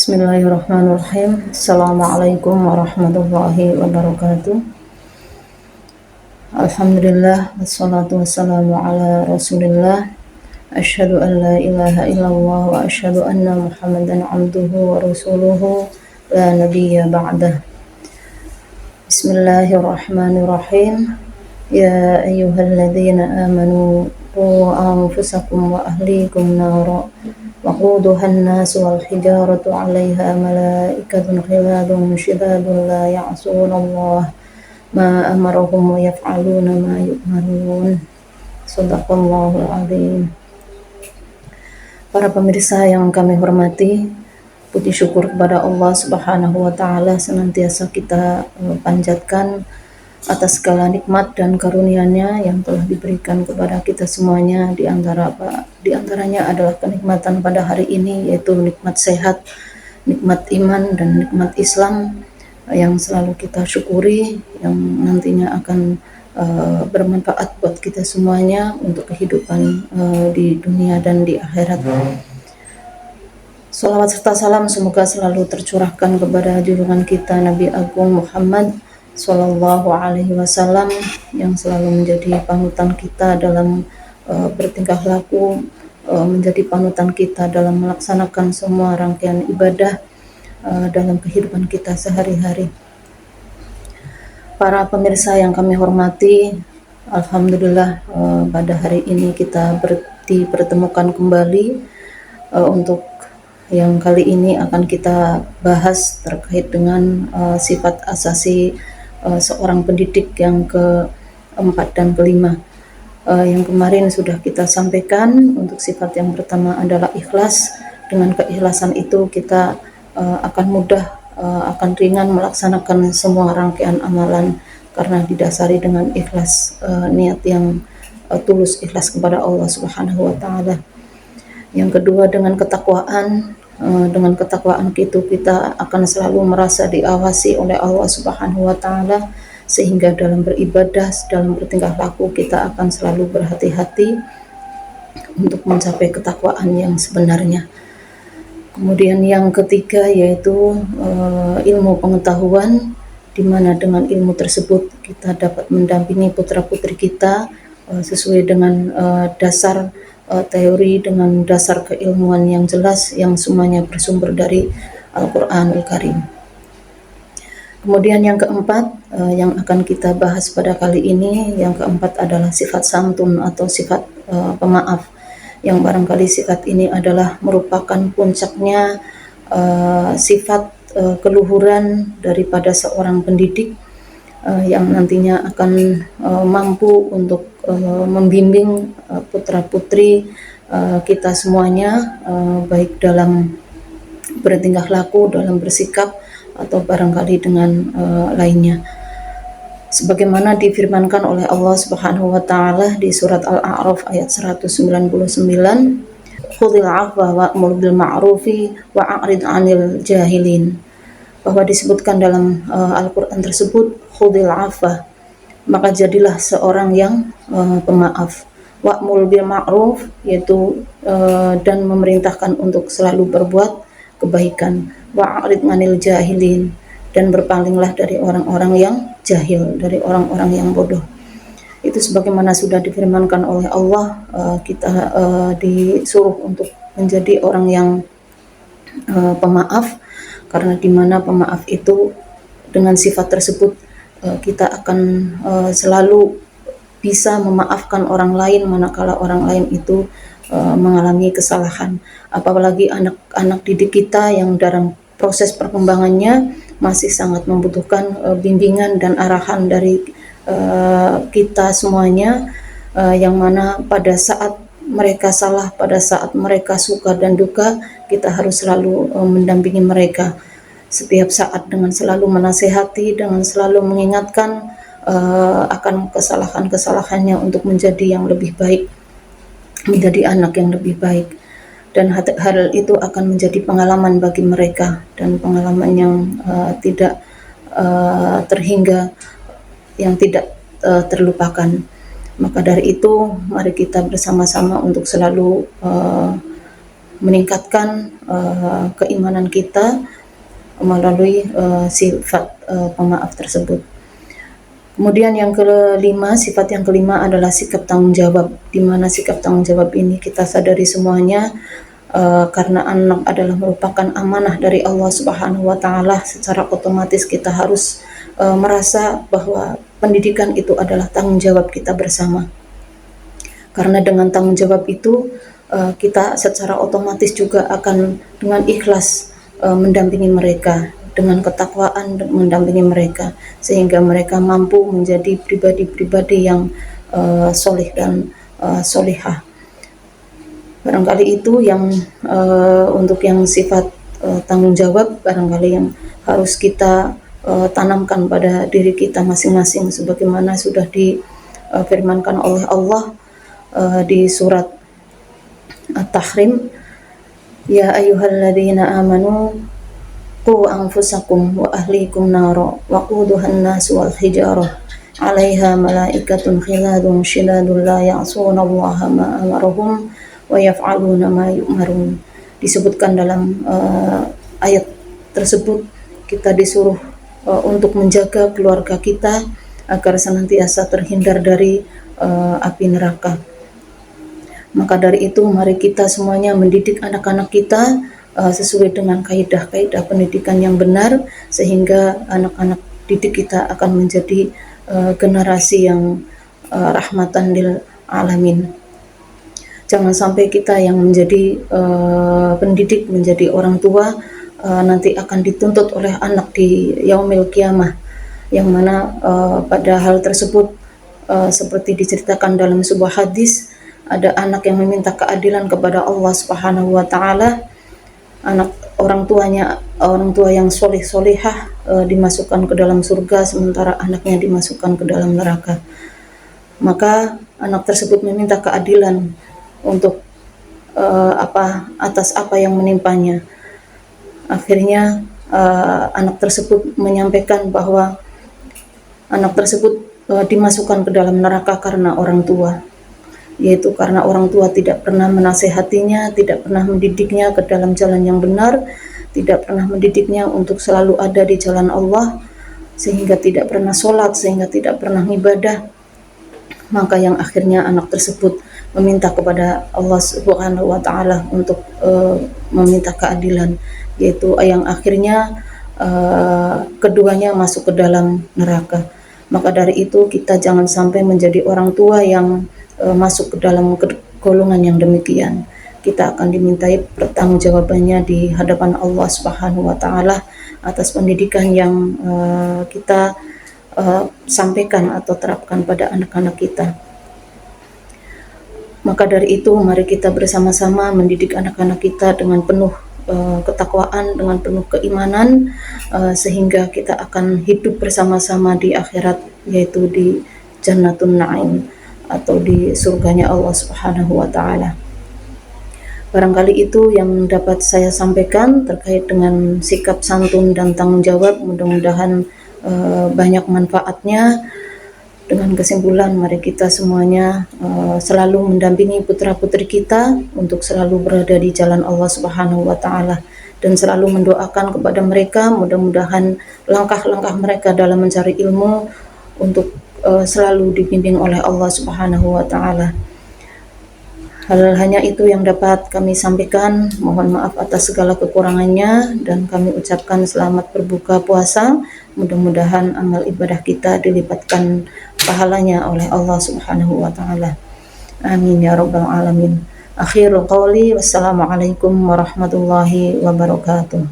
Bismillahirrahmanirrahim. Assalamualaikum warahmatullahi wabarakatuh. Alhamdulillah, wassalatu wassalamu ala rasulillah. Asyhadu an la ilaha illallah wa asyhadu anna muhammadan abduhu wa rasuluhu la nabiyya ba'dah. Bismillahirrahmanirrahim. Ya ayyuhalladzina amanu qu anfusakum wa ahlikum nara وقودها الناس والحجارة عليها ملائكة غلاظ شداد لا يعصون الله ما أمرهم ويفعلون ما يؤمرون. Shadaqallahul Azim. Para pemirsa yang kami hormati, puji syukur kepada Allah Subhanahu wa taala senantiasa kita panjatkan atas segala nikmat dan karunia-Nya yang telah diberikan kepada kita semuanya. Di antaranya adalah kenikmatan pada hari ini, yaitu nikmat sehat, nikmat iman, dan nikmat Islam yang selalu kita syukuri, yang nantinya akan bermanfaat buat kita semuanya untuk kehidupan di dunia dan di akhirat. Salawat serta salam semoga selalu tercurahkan kepada junjungan kita Nabi Agung Muhammad Sallallahu Alaihi Wasallam yang selalu menjadi panutan kita dalam bertingkah laku, menjadi panutan kita dalam melaksanakan semua rangkaian ibadah dalam kehidupan kita sehari-hari. Para pemirsa yang kami hormati, alhamdulillah pada hari ini kita dipertemukan kembali untuk yang kali ini akan kita bahas terkait dengan sifat asasi seorang pendidik yang keempat dan kelima. Yang kemarin sudah kita sampaikan, untuk sifat yang pertama adalah ikhlas. Dengan keikhlasan itu kita akan mudah, akan ringan melaksanakan semua rangkaian amalan karena didasari dengan ikhlas, niat yang tulus, ikhlas kepada Allah Subhanahu wa taala. Yang kedua dengan ketakwaan. Dengan ketakwaan itu kita akan selalu merasa diawasi oleh Allah Subhanahu wa taala, sehingga dalam beribadah, dalam bertingkah laku kita akan selalu berhati-hati untuk mencapai ketakwaan yang sebenarnya. Kemudian yang ketiga yaitu ilmu pengetahuan, di mana dengan ilmu tersebut kita dapat mendampingi putra-putri kita sesuai dengan dasar teori, dengan dasar keilmuan yang jelas yang semuanya bersumber dari Al-Qur'anul Karim. Kemudian yang keempat yang akan kita bahas pada kali ini, yang keempat adalah sifat santun atau sifat pemaaf, yang barangkali sifat ini adalah merupakan puncaknya sifat keluhuran daripada seorang pendidik yang nantinya akan mampu untuk membimbing putra-putri kita semuanya, baik dalam bertingkah laku, dalam bersikap, atau barangkali dengan lainnya. Sebagaimana difirmankan oleh Allah Subhanahu wa taala di surat Al-A'raf ayat 199, "Khudhil 'afwa wa'mur bil ma'rufi wa'rid 'anil jahilin." Bahwa disebutkan dalam Al-Qur'an tersebut, khudhil 'afwa, maka jadilah seorang yang pemaaf. Wa'mur bil ma'ruf, yaitu dan memerintahkan untuk selalu berbuat kebaikan. Wa'rid 'anil jahilin, dan berpalinglah dari orang-orang yang jahil, dari orang-orang yang bodoh. Itu sebagaimana sudah difirmankan oleh Allah, kita disuruh untuk menjadi orang yang pemaaf, karena di mana pemaaf itu dengan sifat tersebut kita akan selalu bisa memaafkan orang lain manakala orang lain itu mengalami kesalahan. Apalagi anak-anak didik kita yang dalam proses perkembangannya masih sangat membutuhkan bimbingan dan arahan dari kita semuanya, yang mana pada saat mereka salah, pada saat mereka suka dan duka, kita harus selalu mendampingi mereka setiap saat dengan selalu menasehati, dengan selalu mengingatkan akan kesalahan-kesalahannya untuk menjadi yang lebih baik, menjadi anak yang lebih baik. Dan hal itu akan menjadi pengalaman bagi mereka, dan pengalaman yang tidak terhingga, yang tidak terlupakan. Maka dari itu, mari kita bersama-sama untuk selalu meningkatkan keimanan kita melalui sifat pemaaf tersebut. Kemudian yang kelima, sifat yang kelima adalah sikap tanggung jawab, di mana sikap tanggung jawab ini kita sadari semuanya karena anak adalah merupakan amanah dari Allah Subhanahu wa taala, secara otomatis kita harus merasa bahwa pendidikan itu adalah tanggung jawab kita bersama. Karena dengan tanggung jawab itu kita secara otomatis juga akan dengan ikhlas mendampingi mereka, dengan ketakwaan mendampingi mereka, sehingga mereka mampu menjadi pribadi-pribadi yang soleh dan solihah. Barangkali itu yang untuk yang sifat tanggung jawab, barangkali yang harus kita tanamkan pada diri kita masing-masing, sebagaimana sudah difirmankan oleh Allah di surat At-Tahrim, ya ayyuhalladzina amanu qu anfusakum wa ahlikum nara waquduhan nas wal hijarah 'alaiha malaikatun khiladun shidadun la ya'sunallaha ma amarahum wa yaf'aluna ma yu'marun. Disebutkan dalam ayat tersebut kita disuruh untuk menjaga keluarga kita agar senantiasa terhindar dari api neraka. Maka dari itu mari kita semuanya mendidik anak-anak kita sesuai dengan kaidah-kaidah pendidikan yang benar, sehingga anak-anak didik kita akan menjadi generasi yang rahmatan lil alamin. Jangan sampai kita yang menjadi pendidik, menjadi orang tua nanti akan dituntut oleh anak di yaumil qiyamah, yang mana pada hal tersebut seperti diceritakan dalam sebuah hadis, ada anak yang meminta keadilan kepada Allah Subhanahu wa taala. Anak orang tua yang soleh-solehah dimasukkan ke dalam surga, sementara anaknya dimasukkan ke dalam neraka. Maka anak tersebut meminta keadilan untuk atas apa yang menimpanya. Akhirnya anak tersebut menyampaikan bahwa anak tersebut dimasukkan ke dalam neraka karena orang tua, yaitu karena orang tua tidak pernah menasehatinya, tidak pernah mendidiknya ke dalam jalan yang benar, tidak pernah mendidiknya untuk selalu ada di jalan Allah, sehingga tidak pernah sholat, sehingga tidak pernah ibadah. Maka yang akhirnya anak tersebut meminta kepada Allah Subhanahu wa taala untuk meminta keadilan, yaitu yang akhirnya keduanya masuk ke dalam neraka. Maka dari itu kita jangan sampai menjadi orang tua yang masuk ke dalam golongan yang demikian. Kita akan dimintai pertanggungjawabannya di hadapan Allah Subhanahu wa taala atas pendidikan yang kita sampaikan atau terapkan pada anak-anak kita. Maka dari itu mari kita bersama-sama mendidik anak-anak kita dengan penuh ketakwaan, dengan penuh keimanan, sehingga kita akan hidup bersama-sama di akhirat, yaitu di Jannatun Na'im atau di surganya Allah Subhanahu wa taala. Barangkali itu yang dapat saya sampaikan terkait dengan sikap santun dan tanggung jawab. Mudah-mudahan banyak manfaatnya. Dengan kesimpulan, mari kita semuanya selalu mendampingi putra-putri kita untuk selalu berada di jalan Allah Subhanahu wa taala, dan selalu mendoakan kepada mereka, mudah-mudahan langkah-langkah mereka dalam mencari ilmu untuk selalu dibimbing oleh Allah Subhanahu wa taala. Hanya itu yang dapat kami sampaikan. Mohon maaf atas segala kekurangannya, dan kami ucapkan selamat berbuka puasa. Mudah-mudahan amal ibadah kita dilipatkan pahalanya oleh Allah Subhanahu wa taala. Amin ya rabbal alamin. Akhirul qawli, wassalamualaikum warahmatullahi wabarakatuh.